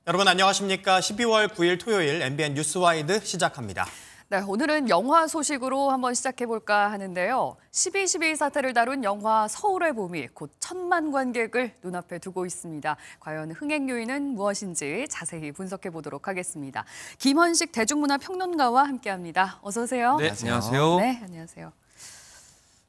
여러분 안녕하십니까? 12월 9일 토요일 MBN 뉴스와이드 시작합니다. 네, 오늘은 영화 소식으로 한번 시작해볼까 하는데요. 12.12 사태를 다룬 영화 서울의 봄이 곧 1,000만 관객을 눈앞에 두고 있습니다. 과연 흥행 요인은 무엇인지 자세히 분석해 보도록 하겠습니다. 김헌식 대중문화평론가와 함께합니다. 어서 오세요. 네, 안녕하세요. 네, 안녕하세요.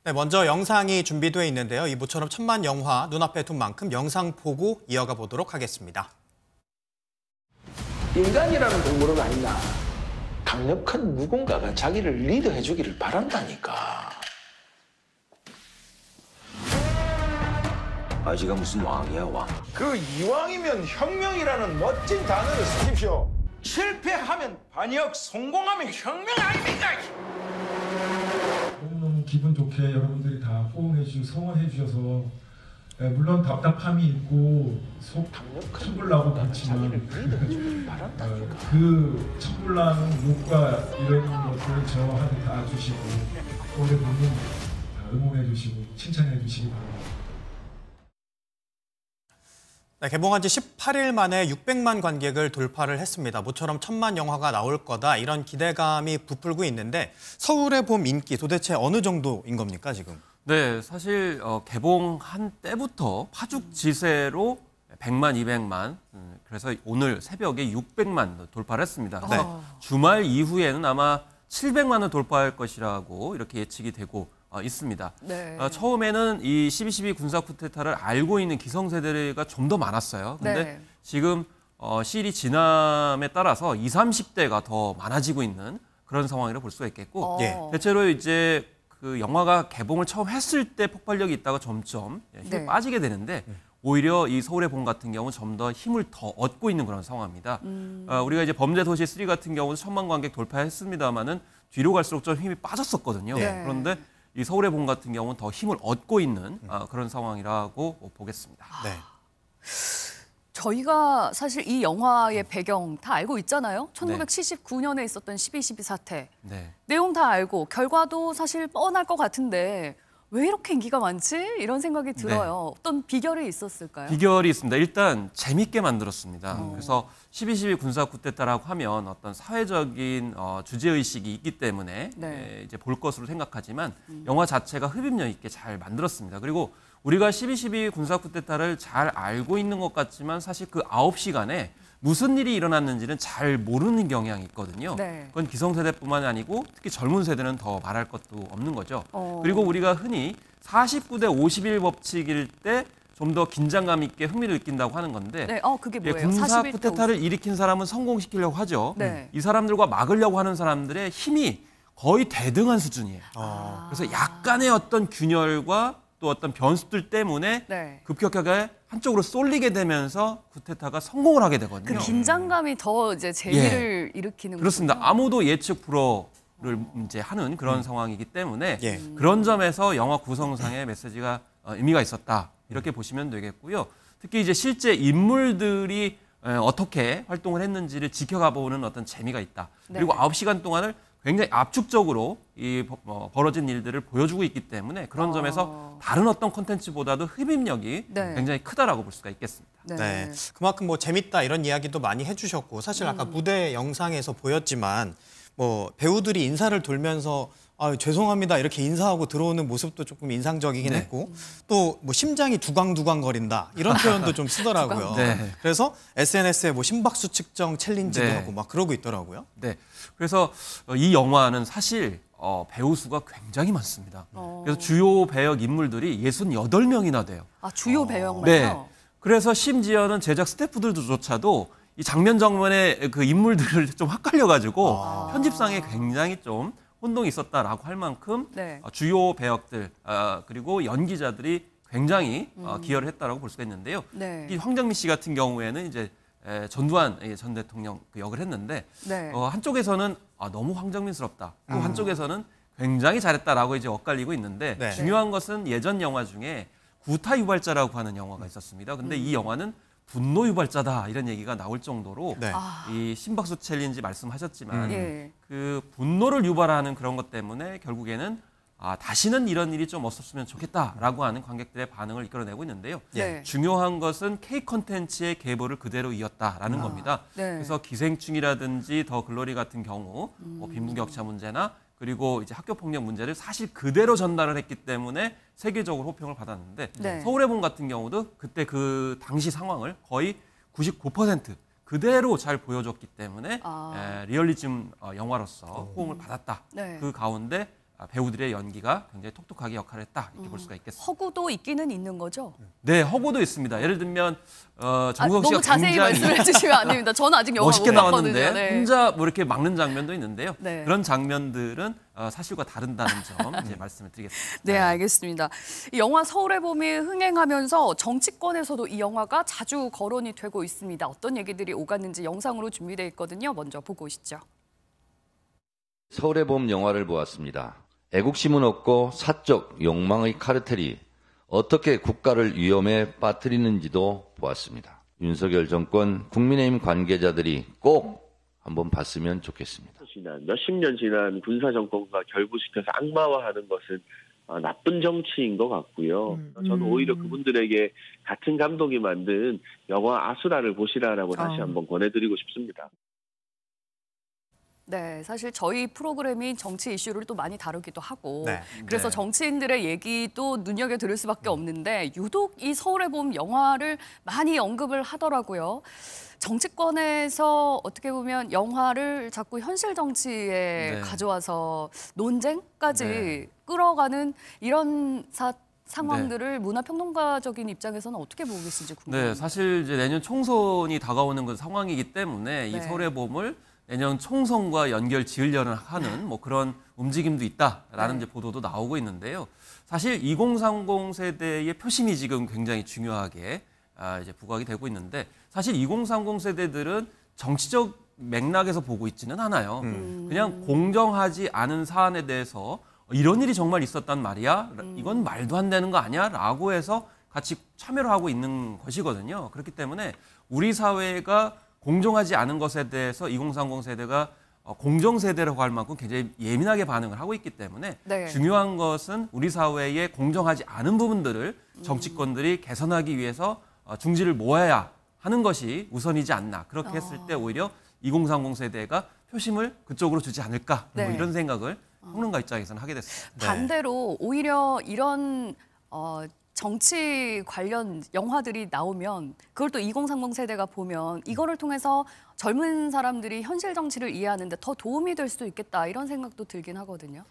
네, 먼저 영상이 준비되어 있는데요. 이모처럼 1,000만 영화 눈앞에 둔 만큼 영상 보고 이어가 보도록 하겠습니다. 인간이라는 동물은 아니다. 강력한 누군가가 자기를 리드해 주기를 바란다니까. 아지가 무슨 왕이야, 왕. 그 이왕이면 혁명이라는 멋진 단어를 쓰십시오. 실패하면 반역, 성공하면 혁명 아닙니까? 너무너무 기분 좋게 여러분들이 다 호응해 주시고 성원해 주셔서 물론 답답함이 있고 속 천불나고 그렇지만 그 천불나는 욕과 이런 것들을 저한테 다 주시고 올해 보면 응원해 주시고 칭찬해 주시기 바랍니다. 네, 개봉한 지 18일 만에 600만 관객을 돌파를 했습니다. 모처럼 1,000만 영화가 나올 거다 이런 기대감이 부풀고 있는데 서울의 봄 인기 도대체 어느 정도인 겁니까 지금? 네, 사실 개봉한 때부터 파죽지세로 100만, 200만, 그래서 오늘 새벽에 600만 돌파를 했습니다. 네. 주말 이후에는 아마 700만을 돌파할 것이라고 이렇게 예측이 되고 있습니다. 네. 처음에는 이 12.12 군사 쿠데타를 알고 있는 기성세대가 좀 더 많았어요. 근데 네. 지금 시일이 지남에 따라서 20, 30대가 더 많아지고 있는 그런 상황이라고 볼 수가 있겠고 대체로 이제 그 영화가 개봉을 처음 했을 때 폭발력이 있다가 점점 힘이 빠지게 되는데 오히려 이 서울의 봄 같은 경우는 좀 더 힘을 더 얻고 있는 그런 상황입니다. 우리가 이제 범죄도시 3 같은 경우는 1,000만 관객 돌파했습니다만은 뒤로 갈수록 좀 힘이 빠졌었거든요. 네. 그런데 이 서울의 봄 같은 경우는 더 힘을 얻고 있는 그런 상황이라고 보겠습니다. 네. 저희가 사실 이 영화의 배경 다 알고 있잖아요. 1979년에 있었던 12.12 사태. 네. 내용 다 알고 결과도 사실 뻔할 것 같은데 왜 이렇게 인기가 많지? 이런 생각이 들어요. 어떤 비결이 있었을까요? 비결이 있습니다. 일단 재밌게 만들었습니다. 그래서 12.12 군사 쿠데타라고 하면 어떤 사회적인 주제의식이 있기 때문에 이제 볼 것으로 생각하지만 영화 자체가 흡입력 있게 잘 만들었습니다. 그리고 우리가 12.12 군사 쿠데타를 잘 알고 있는 것 같지만 사실 그 9시간에 무슨 일이 일어났는지는 잘 모르는 경향이 있거든요. 네. 그건 기성세대뿐만이 아니고 특히 젊은 세대는 더 말할 것도 없는 거죠. 그리고 우리가 흔히 49대 51 법칙일 때 좀 더 긴장감 있게 흥미를 느낀다고 하는 건데 네, 그게 뭐예요? 군사 41대 쿠데타를 일으킨 사람은 성공시키려고 하죠. 네. 이 사람들과 막으려고 하는 사람들의 힘이 거의 대등한 수준이에요. 그래서 약간의 어떤 균열과 또 어떤 변수들 때문에 급격하게 한쪽으로 쏠리게 되면서 쿠데타가 성공을 하게 되거든요. 그 긴장감이 더 이제 재미를 일으키는 그렇습니다. 거군요. 아무도 예측 불허를 이제 하는 그런 상황이기 때문에 그런 점에서 영화 구성상의 메시지가 의미가 있었다 이렇게 보시면 되겠고요. 특히 이제 실제 인물들이 어떻게 활동을 했는지를 지켜가 보는 어떤 재미가 있다. 그리고 9시간 동안을 굉장히 압축적으로 이 벌어진 일들을 보여주고 있기 때문에 그런 점에서 다른 어떤 콘텐츠보다도 흡입력이 굉장히 크다라고 볼 수가 있겠습니다. 네. 그만큼 뭐 재밌다 이런 이야기도 많이 해주셨고 사실 아까 무대 영상에서 보였지만 뭐 배우들이 인사를 돌면서 죄송합니다 이렇게 인사하고 들어오는 모습도 조금 인상적이긴 했고 또 뭐 심장이 두광두광 거린다 이런 표현도 좀 쓰더라고요. 그래서 SNS에 뭐 심박수 측정 챌린지도 하고 막 그러고 있더라고요. 네. 그래서 이 영화는 사실 배우 수가 굉장히 많습니다. 그래서 주요 배역 인물들이 68명이나 돼요. 주요 배역만요? 네. 그래서 심지어는 제작 스태프들조차도 이 장면의 그 인물들을 좀 헷갈려가지고 편집상에 굉장히 좀 혼동이 있었다라고 할 만큼 주요 배역들 그리고 연기자들이 굉장히 기여를 했다라고 볼 수가 있는데요. 이 황정민 씨 같은 경우에는 이제 전두환 전 대통령 그 역을 했는데 한쪽에서는 너무 황정민스럽다. 또 한쪽에서는 굉장히 잘했다라고 이제 엇갈리고 있는데 중요한 것은 예전 영화 중에 구타 유발자라고 하는 영화가 있었습니다. 근데 이 영화는 분노 유발자다 이런 얘기가 나올 정도로 이 심박수 챌린지 말씀하셨지만 그 분노를 유발하는 그런 것 때문에 결국에는 다시는 이런 일이 좀 없었으면 좋겠다라고 하는 관객들의 반응을 이끌어내고 있는데요. 네. 중요한 것은 K 콘텐츠의 계보를 그대로 이었다라는 겁니다. 네. 그래서 기생충이라든지 더 글로리 같은 경우 빈부격차 문제나 그리고 이제 학교 폭력 문제를 사실 그대로 전달을 했기 때문에 세계적으로 호평을 받았는데 네. 서울의 봄 같은 경우도 그때 그 당시 상황을 거의 99% 그대로 잘 보여줬기 때문에 리얼리즘 영화로서 호응을 받았다. 네. 그 가운데 배우들의 연기가 굉장히 톡톡하게 역할을 했다 이렇게 볼 수가 있겠습니다. 허구도 있기는 있는 거죠? 네, 허구도 있습니다. 예를 들면 정우성 씨가 너무 자세히 굉장히 말씀해 주시면 안 됩니다. 저는 아직 영화 멋있게 못 나왔는데 봤거든요. 네. 혼자 뭐 이렇게 막는 장면도 있는데요. 네. 그런 장면들은 사실과 다른다는 점 이제 말씀을 드리겠습니다. 네, 알겠습니다. 이 영화 서울의 봄이 흥행하면서 정치권에서도 이 영화가 자주 거론이 되고 있습니다. 어떤 얘기들이 오갔는지 영상으로 준비되어 있거든요. 먼저 보고 오시죠. 서울의 봄 영화를 보았습니다. 애국심은 없고 사적 욕망의 카르텔이 어떻게 국가를 위험에 빠뜨리는지도 보았습니다. 윤석열 정권 국민의힘 관계자들이 꼭 한번 봤으면 좋겠습니다. 몇십 년 지난 군사 정권과 결부시켜서 악마화하는 것은 나쁜 정치인 것 같고요. 저는 오히려 그분들에게 같은 감독이 만든 영화 아수라를 보시라라고 다시 한번 권해드리고 싶습니다. 네, 사실 저희 프로그램이 정치 이슈를 또 많이 다루기도 하고 네. 그래서 네. 정치인들의 얘기도 눈여겨들을 수밖에 없는데 유독 이 서울의 봄 영화를 많이 언급을 하더라고요. 정치권에서 어떻게 보면 영화를 자꾸 현실 정치에 네. 가져와서 논쟁까지 네. 끌어가는 이런 상황들을 문화평론가적인 입장에서는 어떻게 보고 계신지 궁금합니다. 네, 사실 이제 내년 총선이 다가오는 그 상황이기 때문에 이 네. 서울의 봄을 내년 총선과 연결 지으려는 하는 뭐 그런 움직임도 있다라는 네. 이제 보도도 나오고 있는데요. 사실 2030 세대의 표심이 지금 굉장히 중요하게 이제 부각이 되고 있는데 사실 2030 세대들은 정치적 맥락에서 보고 있지는 않아요. 그냥 공정하지 않은 사안에 대해서 이런 일이 정말 있었단 말이야? 이건 말도 안 되는 거 아니야? 라고 해서 같이 참여를 하고 있는 것이거든요. 그렇기 때문에 우리 사회가 공정하지 않은 것에 대해서 2030 세대가 공정세대라고 할 만큼 굉장히 예민하게 반응을 하고 있기 때문에 네. 중요한 것은 우리 사회의 공정하지 않은 부분들을 정치권들이 개선하기 위해서 중지를 모아야 하는 것이 우선이지 않나. 그렇게 했을 때 오히려 2030 세대가 표심을 그쪽으로 주지 않을까. 네. 뭐 이런 생각을 평론가 입장에서는 하게 됐습니다. 네. 반대로 오히려 이런 정치 관련 영화들이 나오면 그걸 또 2030 세대가 보면 이거를 통해서 젊은 사람들이 현실 정치를 이해하는데 더 도움이 될 수도 있겠다 이런 생각도 들긴 하거든요.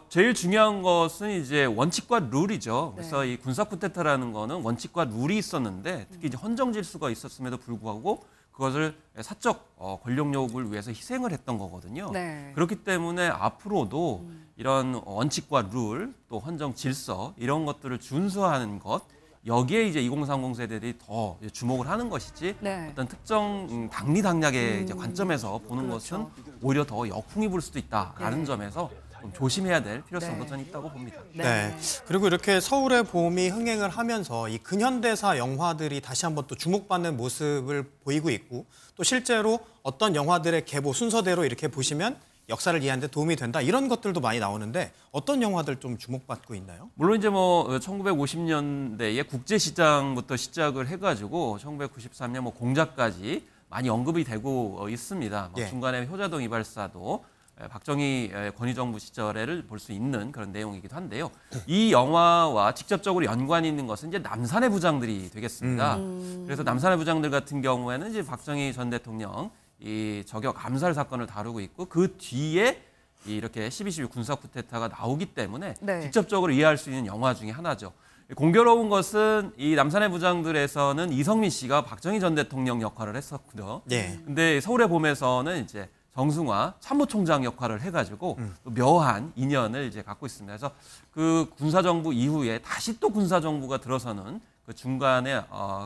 제일 중요한 것은 이제 원칙과 룰이죠. 그래서 네. 이 군사 쿠데타라는 거는 원칙과 룰이 있었는데 특히 이제 헌정 질서가 있었음에도 불구하고 그것을 사적 권력욕을 위해서 희생을 했던 거거든요. 네. 그렇기 때문에 앞으로도 이런 원칙과 룰, 또 헌정 질서 이런 것들을 준수하는 것 여기에 이제 2030 세대들이 더 주목을 하는 것이지 네. 어떤 특정 당리당략의 이제 관점에서 보는 그렇죠. 것은 오히려 더 역풍이 불 수도 있다라는 네. 점에서 좀 조심해야 될 필요성도 네. 저는 있다고 봅니다. 네. 그리고 이렇게 서울의 봄이 흥행을 하면서 이 근현대사 영화들이 다시 한번 또 주목받는 모습을 보이고 있고 또 실제로 어떤 영화들의 계보 순서대로 이렇게 보시면 역사를 이해하는 데 도움이 된다 이런 것들도 많이 나오는데 어떤 영화들 좀 주목받고 있나요? 물론 이제 뭐 1950년대에 국제시장부터 시작을 해가지고 1993년 뭐 공작까지 많이 언급이 되고 있습니다. 뭐 예. 중간에 효자동 이발사도 박정희 권위정부 시절에를 볼 수 있는 그런 내용이기도 한데요. 이 영화와 직접적으로 연관이 있는 것은 이제 남산의 부장들이 되겠습니다. 그래서 남산의 부장들 같은 경우에는 이제 박정희 전 대통령 이 저격 암살 사건을 다루고 있고 그 뒤에 이렇게 12.12 군사 쿠데타가 나오기 때문에 네. 직접적으로 이해할 수 있는 영화 중에 하나죠. 공교로운 것은 이 남산의 부장들에서는 이성민 씨가 박정희 전 대통령 역할을 했었거든요. 예. 근데 서울의 봄에서는 이제 정승화 참모총장 역할을 해가지고 또 묘한 인연을 이제 갖고 있습니다. 그래서 그 군사정부 이후에 다시 또 군사정부가 들어서는 그 중간에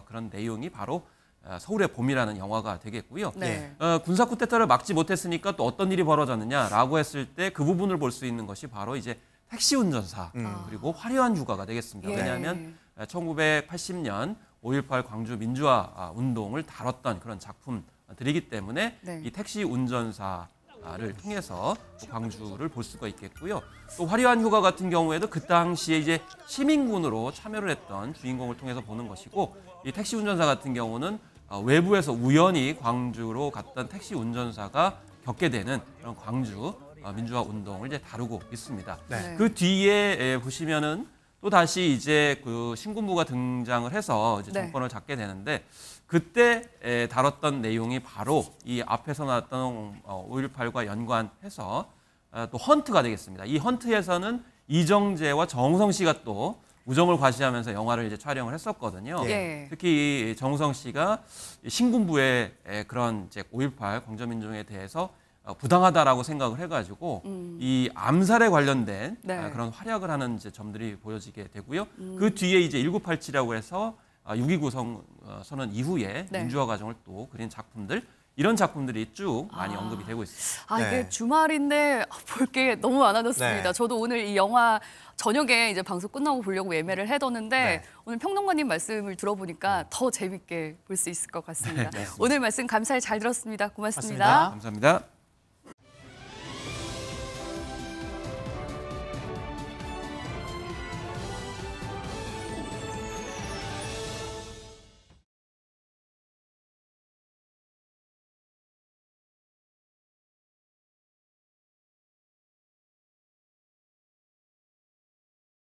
그런 내용이 바로 서울의 봄이라는 영화가 되겠고요. 네. 군사 쿠데타를 막지 못했으니까 또 어떤 일이 벌어졌느냐라고 했을 때 그 부분을 볼 수 있는 것이 바로 이제 택시 운전사 그리고 화려한 휴가가 되겠습니다. 예. 왜냐하면 1980년 5.18 광주 민주화 운동을 다뤘던 그런 작품들이기 때문에 네. 이 택시 운전사 통해서 또 광주를 볼 수가 있겠고요. 또 화려한 휴가 같은 경우에도 그 당시에 이제 시민군으로 참여를 했던 주인공을 통해서 보는 것이고, 이 택시 운전사 같은 경우는 외부에서 우연히 광주로 갔던 택시 운전사가 겪게 되는 그런 광주 민주화 운동을 이제 다루고 있습니다. 네. 그 뒤에 보시면은 또 다시 이제 그 신군부가 등장을 해서 이제 정권을 잡게 되는데, 그때 다뤘던 내용이 바로 이 앞에서 나왔던 5.18과 연관해서 또 헌트가 되겠습니다. 이 헌트에서는 이정재와 정우성 씨가 또 우정을 과시하면서 영화를 이제 촬영을 했었거든요. 예. 특히 정우성 씨가 신군부의 그런 이제 5.18 광저민중에 대해서 부당하다라고 생각을 해가지고 이 암살에 관련된 그런 활약을 하는 이제 점들이 보여지게 되고요. 그 뒤에 이제 1987이라고 해서 6.29 선언 이후에 민주화 과정을 또 그린 작품들, 이런 작품들이 쭉 많이 언급이 되고 있습니다. 이게 주말인데 볼 게 너무 많아졌습니다. 네. 저도 오늘 이 영화 저녁에 이제 방송 끝나고 보려고 예매를 해뒀는데 오늘 평론가님 말씀을 들어보니까 더 재밌게 볼 수 있을 것 같습니다. 오늘 말씀 감사히 잘 들었습니다. 고맙습니다. 감사합니다.